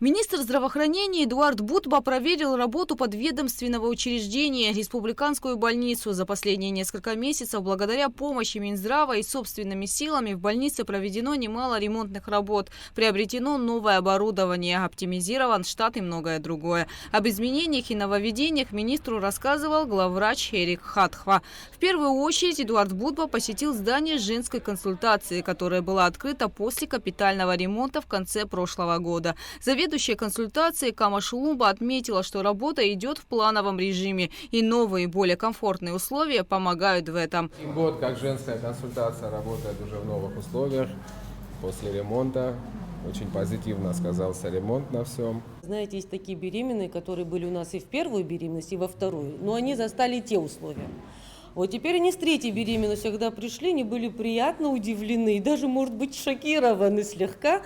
Министр здравоохранения Эдуард Бутба проверил работу подведомственного учреждения республиканскую больницу. За последние несколько месяцев благодаря помощи Минздрава и собственными силами в больнице проведено немало ремонтных работ. Приобретено новое оборудование, оптимизирован штат и многое другое. Об изменениях и нововведениях министру рассказывал главврач Эрик Хатхва. В первую очередь Эдуард Бутба посетил здание женской консультации, которое было открыто после капитального ремонта в конце прошлого года. Заведующая консультацией Кама Шулумба отметила, что работа идет в плановом режиме, и новые, более комфортные условия помогают в этом. Год, как женская консультация работает уже в новых условиях, после ремонта. Очень позитивно сказался ремонт на всем. Знаете, есть такие беременные, которые были у нас и в первую беременность, и во вторую, но они застали те условия. Вот теперь они с третьей беременностью, когда пришли, они были приятно удивлены и даже, может быть, шокированы слегка.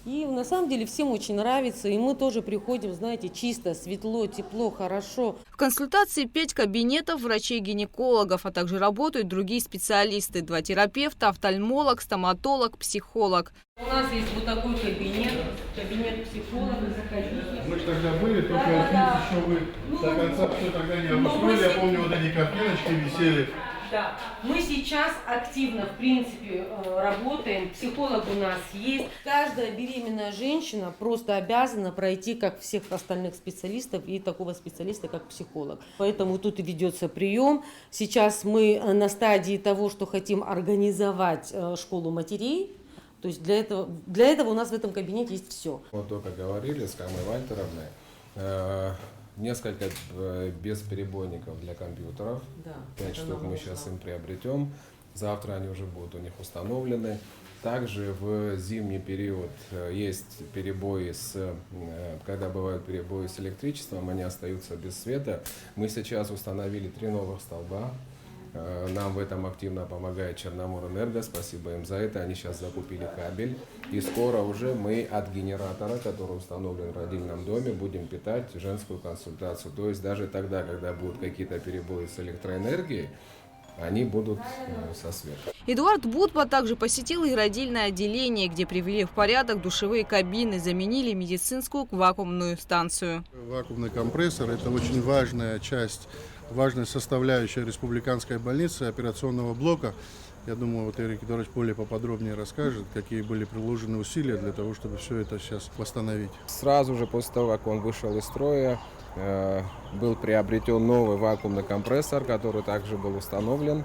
И на самом деле всем очень нравится, и мы тоже приходим, знаете, чисто, светло, тепло, хорошо. В консультации 5 кабинетов врачей-гинекологов, а также работают другие специалисты: 2 терапевта, офтальмолог, стоматолог, психолог. У нас есть вот такой кабинет психолога, заходите. Мы же тогда были, только еще вы до конца все тогда не обустроили. Я помню, вот эти картиночки висели. Да, мы сейчас активно, в принципе, работаем. Психолог у нас есть. Каждая беременная женщина просто обязана пройти, как всех остальных специалистов, и такого специалиста, как психолог. Поэтому тут и ведется прием. Сейчас мы на стадии того, что хотим организовать школу матерей. То есть для этого у нас в этом кабинете есть все. Вот только говорили с Камой Вальтеровной. Несколько бесперебойников для компьютеров. Да, 5 штук мы сейчас им приобретем. Завтра они уже будут у них установлены. Также в зимний период есть перебои, когда бывают перебои с электричеством, они остаются без света. Мы сейчас установили 3 новых столба. Нам в этом активно помогает Черноморэнерго, спасибо им за это. Они сейчас закупили кабель. И скоро уже мы от генератора, который установлен в родильном доме, будем питать женскую консультацию. То есть даже тогда, когда будут какие-то перебои с электроэнергией, они будут со светом. Эдуард Бутба также посетил и родильное отделение, где привели в порядок душевые кабины, заменили медицинскую вакуумную станцию. Вакуумный компрессор – это очень важная часть, важная составляющая республиканской больницы, операционного блока. Я думаю, вот Эрик Эдуардович более поподробнее расскажет, какие были приложены усилия для того, чтобы все это сейчас восстановить. Сразу же после того, как он вышел из строя, был приобретен новый вакуумный компрессор, который также был установлен.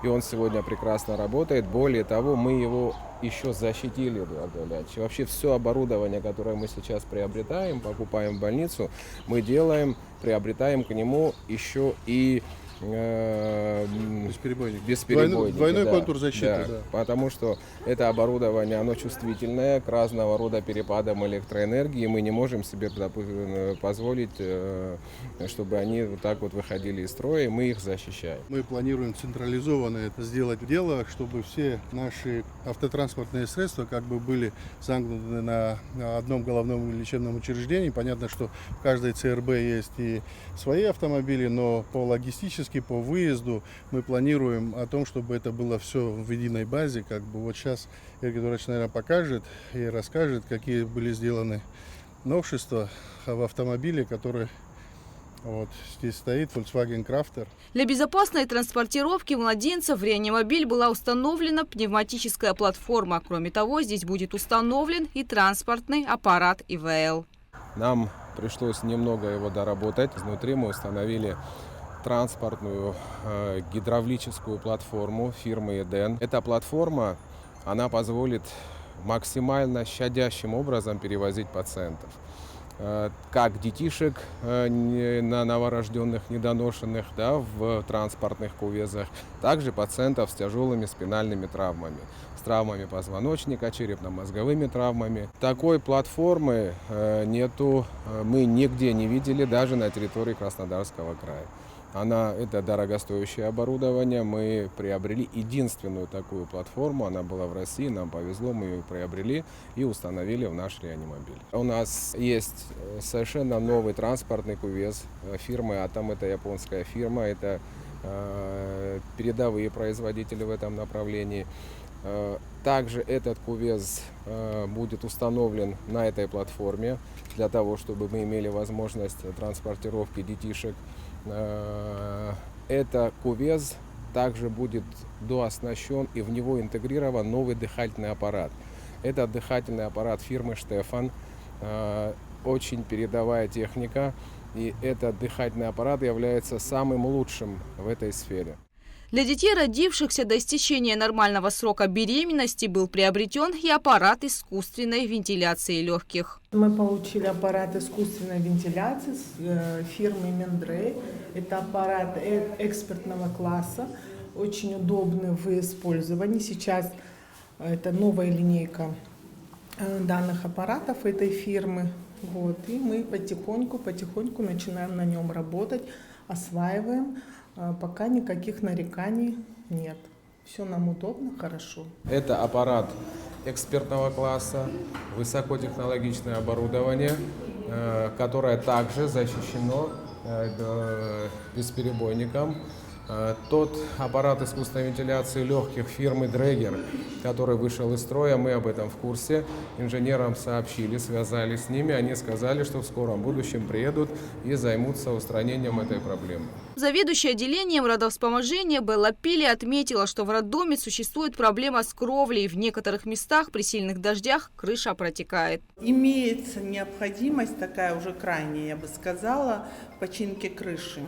И он сегодня прекрасно работает. Более того, мы его еще защитили, Эдуард Ильич. Вообще все оборудование, которое мы сейчас приобретаем, покупаем в больницу, мы приобретаем к нему еще и бесперебойник. Двойной контур защиты. Да. Потому что это оборудование, оно чувствительное к разного рода перепадам электроэнергии. Мы не можем себе позволить, чтобы они вот так вот выходили из строя, и мы их защищаем. Мы планируем централизованно это сделать дело, чтобы все наши автотранспортные средства как бы были замкнуты на одном головном лечебном учреждении. Понятно, что в каждой ЦРБ есть и свои автомобили, но по логистически, по выезду мы планируем о том, чтобы это было все в единой базе. Как бы вот сейчас Эрик Эдуардович, наверное, покажет и расскажет, какие были сделаны новшества в автомобиле, который вот здесь стоит, Volkswagen Crafter. Для безопасной транспортировки младенцев в реанимобиль была установлена пневматическая платформа. Кроме того, здесь будет установлен и транспортный аппарат ИВЛ. Нам пришлось немного его доработать. Изнутри мы установили транспортную гидравлическую платформу фирмы Еден. Эта платформа, она позволит максимально щадящим образом перевозить пациентов. Как детишек на новорожденных, недоношенных, да, в транспортных кувезах, также пациентов с тяжелыми спинальными травмами, с травмами позвоночника, черепно-мозговыми травмами. Такой платформы нету, мы нигде не видели, даже на территории Краснодарского края. Это дорогостоящее оборудование. Мы приобрели единственную такую платформу. Она была в России, нам повезло, мы ее приобрели и установили в наш реанимобиль. У нас есть совершенно новый транспортный кувез фирмы Атом. Это японская фирма, это передовые производители в этом направлении. Также этот кувез будет установлен на этой платформе для того, чтобы мы имели возможность транспортировки детишек. Это кувез также будет дооснащен и в него интегрирован новый дыхательный аппарат. Это дыхательный аппарат фирмы «Штефан», очень передовая техника, и этот дыхательный аппарат является самым лучшим в этой сфере. Для детей, родившихся до истечения нормального срока беременности, был приобретен и аппарат искусственной вентиляции легких. Мы получили аппарат искусственной вентиляции с фирмы Мендрей. Это аппарат экспертного класса, очень удобный в использовании. Сейчас это новая линейка данных аппаратов этой фирмы. Вот. И мы потихоньку начинаем на нем работать, осваиваем. Пока никаких нареканий нет. Все нам удобно, хорошо. Это аппарат экспертного класса, высокотехнологичное оборудование, которое также защищено бесперебойником. Тот аппарат искусственной вентиляции легких фирмы Дрегер, который вышел из строя, мы об этом в курсе. Инженерам сообщили, связались с ними, они сказали, что в скором будущем приедут и займутся устранением этой проблемы. Заведующая отделением родовспоможения Белла Пили отметила, что в роддоме существует проблема с кровлей. В некоторых местах при сильных дождях крыша протекает. Имеется необходимость, такая уже крайняя, я бы сказала, в починке крыши.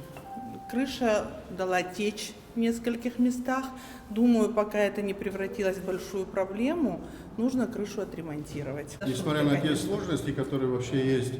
Крыша дала течь в нескольких местах. Думаю, пока это не превратилось в большую проблему, нужно крышу отремонтировать. Несмотря на те сложности, которые вообще есть,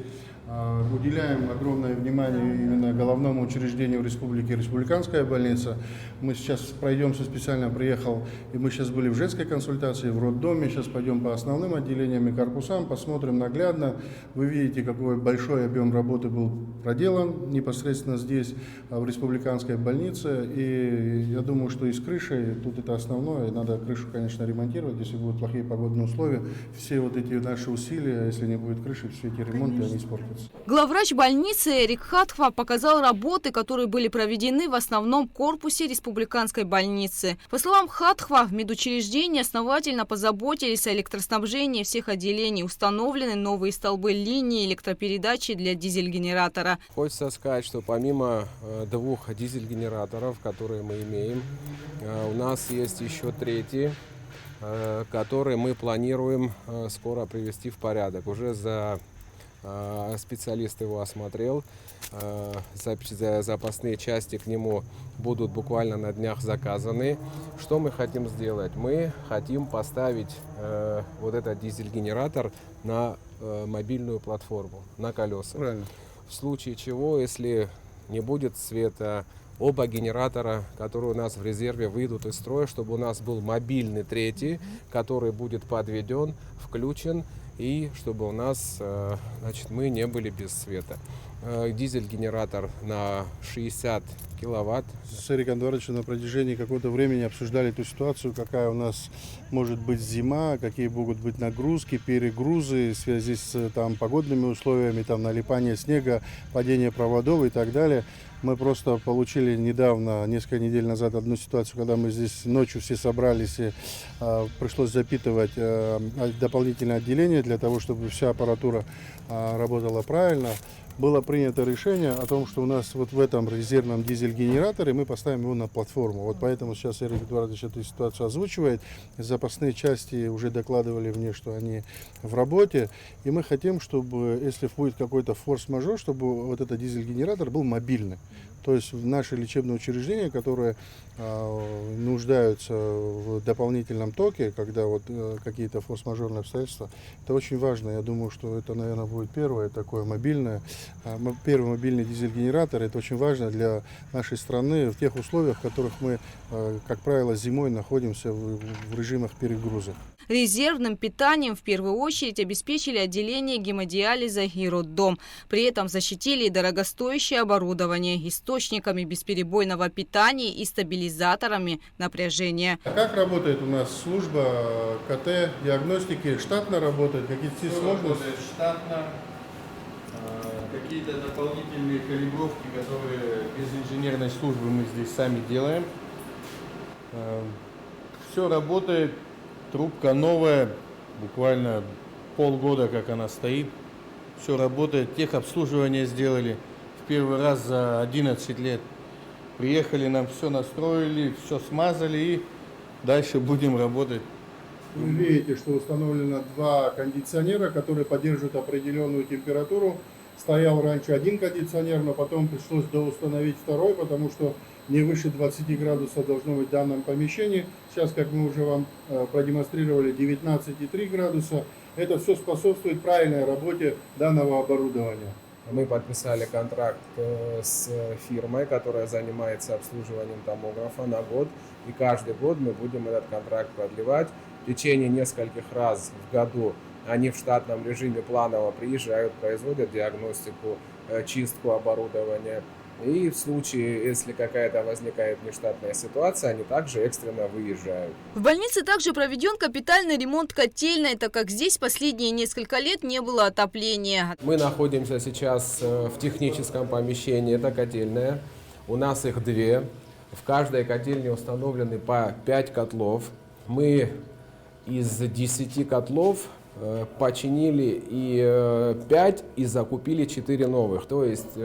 уделяем огромное внимание именно головному учреждению республики, республиканская больница. Мы сейчас пройдемся, специально приехал, и мы сейчас были в женской консультации, в роддоме. Сейчас пойдем по основным отделениям и корпусам, посмотрим наглядно. Вы видите, какой большой объем работы был проделан непосредственно здесь, в республиканской больнице. И я думаю, что и с крышей, тут это основное, надо крышу, конечно, ремонтировать, если будут плохие погодные условия. Все вот эти наши усилия, если не будет крыши, все эти ремонты, они испортятся. Главврач больницы Эрик Хатхва показал работы, которые были проведены в основном корпусе республиканской больницы. По словам Хатхва, в медучреждении основательно позаботились о электроснабжении всех отделений. Установлены новые столбы линии электропередачи для дизель-генератора. Хочется сказать, что помимо двух дизель-генераторов, которые мы имеем, у нас есть еще третий, который мы планируем скоро привести в порядок. Уже специалист его осмотрел, запасные части к нему будут буквально на днях заказаны. Что мы хотим сделать? Мы хотим поставить вот этот дизель-генератор на мобильную платформу, на колеса. Правильно. В случае чего, если не будет света, оба генератора, которые у нас в резерве, выйдут из строя, чтобы у нас был мобильный третий, который будет подведен, включен, и чтобы у нас, значит, мы не были без света. Дизель-генератор на 60 киловатт. С Эриком Эдуардовичем на протяжении какого-то времени обсуждали ту ситуацию, какая у нас может быть зима, какие могут быть нагрузки, перегрузы в связи с погодными условиями, налипание снега, падение проводов и так далее. Мы просто получили недавно, несколько недель назад, одну ситуацию, когда мы здесь ночью все собрались и пришлось запитывать дополнительное отделение для того, чтобы вся аппаратура работала правильно. Было принято решение о том, что у нас вот в этом резервном дизель-генераторе мы поставим его на платформу. Вот поэтому сейчас Эрик Эдуардович эту ситуацию озвучивает. Запасные части уже докладывали мне, что они в работе. И мы хотим, чтобы, если будет какой-то форс-мажор, чтобы вот этот дизель-генератор был мобильный. То есть в наши лечебные учреждения, которые нуждаются в дополнительном токе, когда вот какие-то форс-мажорные обстоятельства, это очень важно. Я думаю, что это, наверное, будет первый мобильный дизель-генератор. Это очень важно для нашей страны в тех условиях, в которых мы, как правило, зимой находимся в режимах перегруза. Резервным питанием в первую очередь обеспечили отделение гемодиализа и роддом. При этом защитили и дорогостоящее оборудование источниками бесперебойного питания и стабилизаторами напряжения. Как работает у нас служба КТ-диагностики? Штатно работает? Какие-то сложности? Штатно. Какие-то дополнительные калибровки, которые без инженерной службы мы здесь сами делаем. Все работает. Трубка новая, буквально полгода, как она стоит. Все работает. Техобслуживание сделали в первый раз за 11 лет. Приехали, нам все настроили, все смазали и дальше будем работать. Вы видите, что установлено 2 кондиционера, которые поддерживают определенную температуру. Стоял раньше 1 кондиционер, но потом пришлось доустановить 2, потому что не выше 20 градусов должно быть в данном помещении. Сейчас, как мы уже вам продемонстрировали, 19,3 градуса. Это все способствует правильной работе данного оборудования. Мы подписали контракт с фирмой, которая занимается обслуживанием томографа на год. И каждый год мы будем этот контракт продлевать. В течение нескольких раз в году они в штатном режиме планово приезжают, производят диагностику, чистку оборудования. И в случае, если какая-то возникает нештатная ситуация, они также экстренно выезжают. В больнице также проведен капитальный ремонт котельной, так как здесь последние несколько лет не было отопления. Мы находимся сейчас в техническом помещении, это котельная. У нас их 2. В каждой котельне установлены по 5 котлов. Мы из 10 котлов починили и 5 и закупили 4 новых. То есть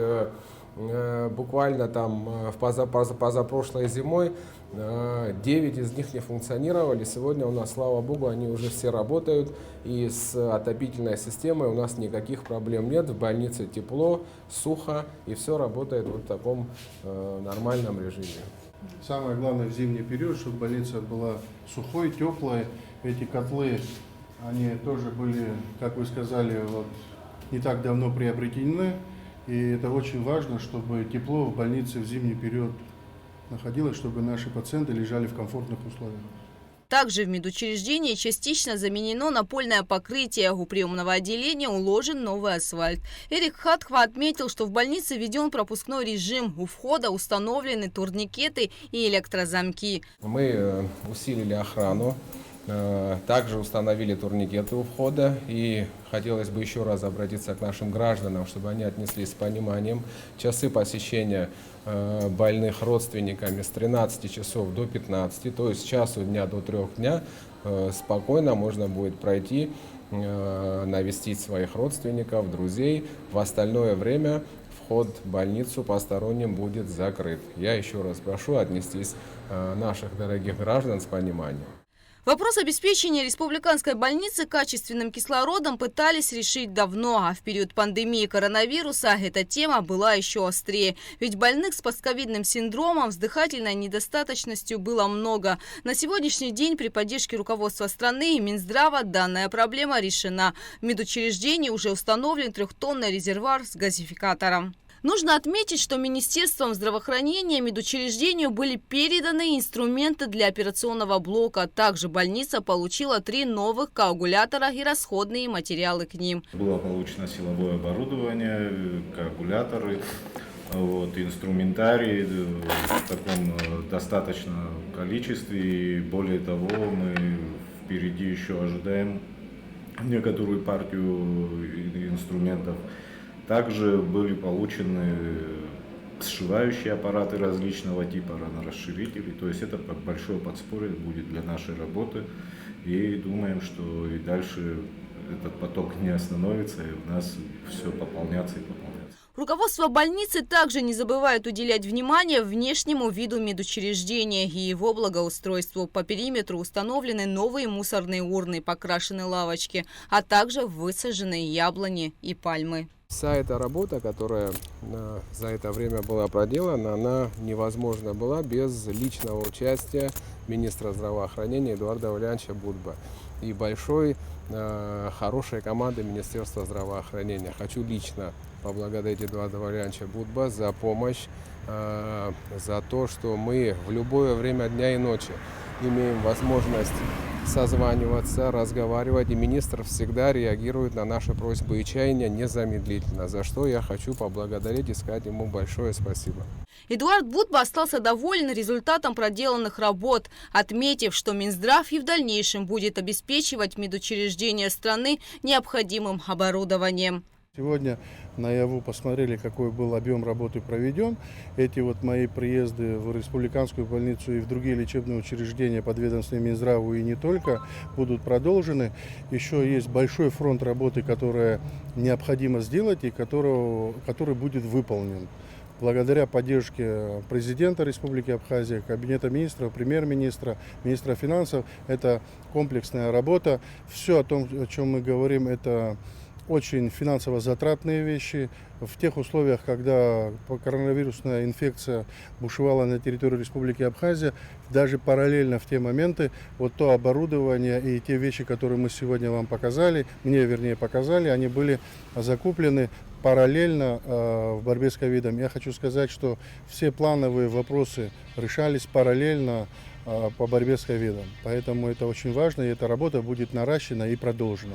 буквально там позапрошлой зимой 9 из них не функционировали. Сегодня у нас, слава богу, они уже все работают. И с отопительной системой у нас никаких проблем нет. В больнице тепло, сухо и все работает вот в таком нормальном режиме. Самое главное в зимний период, чтобы больница была сухой, теплой. Эти котлы, они тоже были, как вы сказали, вот, не так давно приобретены. И это очень важно, чтобы тепло в больнице в зимний период находилось, чтобы наши пациенты лежали в комфортных условиях. Также в медучреждении частично заменено напольное покрытие. У приемного отделения уложен новый асфальт. Эрик Хатхва отметил, что в больнице введен пропускной режим. У входа установлены турникеты и электрозамки. Мы усилили охрану. Также установили турникеты у входа, и хотелось бы еще раз обратиться к нашим гражданам, чтобы они отнеслись с пониманием. Часы посещения больных родственниками с 13 часов до 15, то есть с часу дня до 3 дня спокойно можно будет пройти, навестить своих родственников, друзей. В остальное время вход в больницу посторонним будет закрыт. Я еще раз прошу отнестись наших дорогих граждан с пониманием. Вопрос обеспечения республиканской больницы качественным кислородом пытались решить давно, а в период пандемии коронавируса эта тема была еще острее. Ведь больных с постковидным синдромом, с дыхательной недостаточностью было много. На сегодняшний день при поддержке руководства страны и Минздрава данная проблема решена. В медучреждении уже установлен 3-тонный резервуар с газификатором. Нужно отметить, что Министерством здравоохранения медучреждению были переданы инструменты для операционного блока. Также больница получила 3 новых коагулятора и расходные материалы к ним. Было получено силовое оборудование, коагуляторы, инструментарий в таком достаточном количестве. И более того, мы впереди еще ожидаем некоторую партию инструментов. Также были получены сшивающие аппараты различного типа, ранорасширители. То есть это большое подспорье будет для нашей работы. И думаем, что и дальше этот поток не остановится, и у нас все пополняться и пополняться. Руководство больницы также не забывает уделять внимание внешнему виду медучреждения и его благоустройству. По периметру установлены новые мусорные урны, покрашены лавочки, а также высажены яблони и пальмы. Вся эта работа, которая за это время была проделана, она невозможна была без личного участия министра здравоохранения Эдуарда Валерьяновича Будбы и большой, хорошей команды Министерства здравоохранения. Хочу лично поблагодарить Эдуарда Валерьяновича Будбы за помощь, за то, что мы в любое время дня и ночи имеем возможность созваниваться, разговаривать, и министр всегда реагирует на наши просьбы и чаяния незамедлительно, за что я хочу поблагодарить и сказать ему большое спасибо. Эдуард Будба остался доволен результатом проделанных работ, отметив, что Минздрав и в дальнейшем будет обеспечивать медучреждения страны необходимым оборудованием. Сегодня наяву посмотрели, какой был объем работы проведен. Эти вот мои приезды в республиканскую больницу и в другие лечебные учреждения подведомственные Минздраву и не только будут продолжены. Еще есть большой фронт работы, который необходимо сделать и который будет выполнен. Благодаря поддержке президента Республики Абхазия, Кабинета министров, премьер-министра, министра финансов, это комплексная работа. Все о том, о чем мы говорим, это очень финансово затратные вещи. В тех условиях, когда коронавирусная инфекция бушевала на территории Республики Абхазия, даже параллельно в те моменты, вот то оборудование и те вещи, которые мы сегодня вам показали, мне вернее показали, они были закуплены параллельно в борьбе с ковидом. Я хочу сказать, что все плановые вопросы решались параллельно по борьбе с ковидом. Поэтому это очень важно, и эта работа будет наращена и продолжена.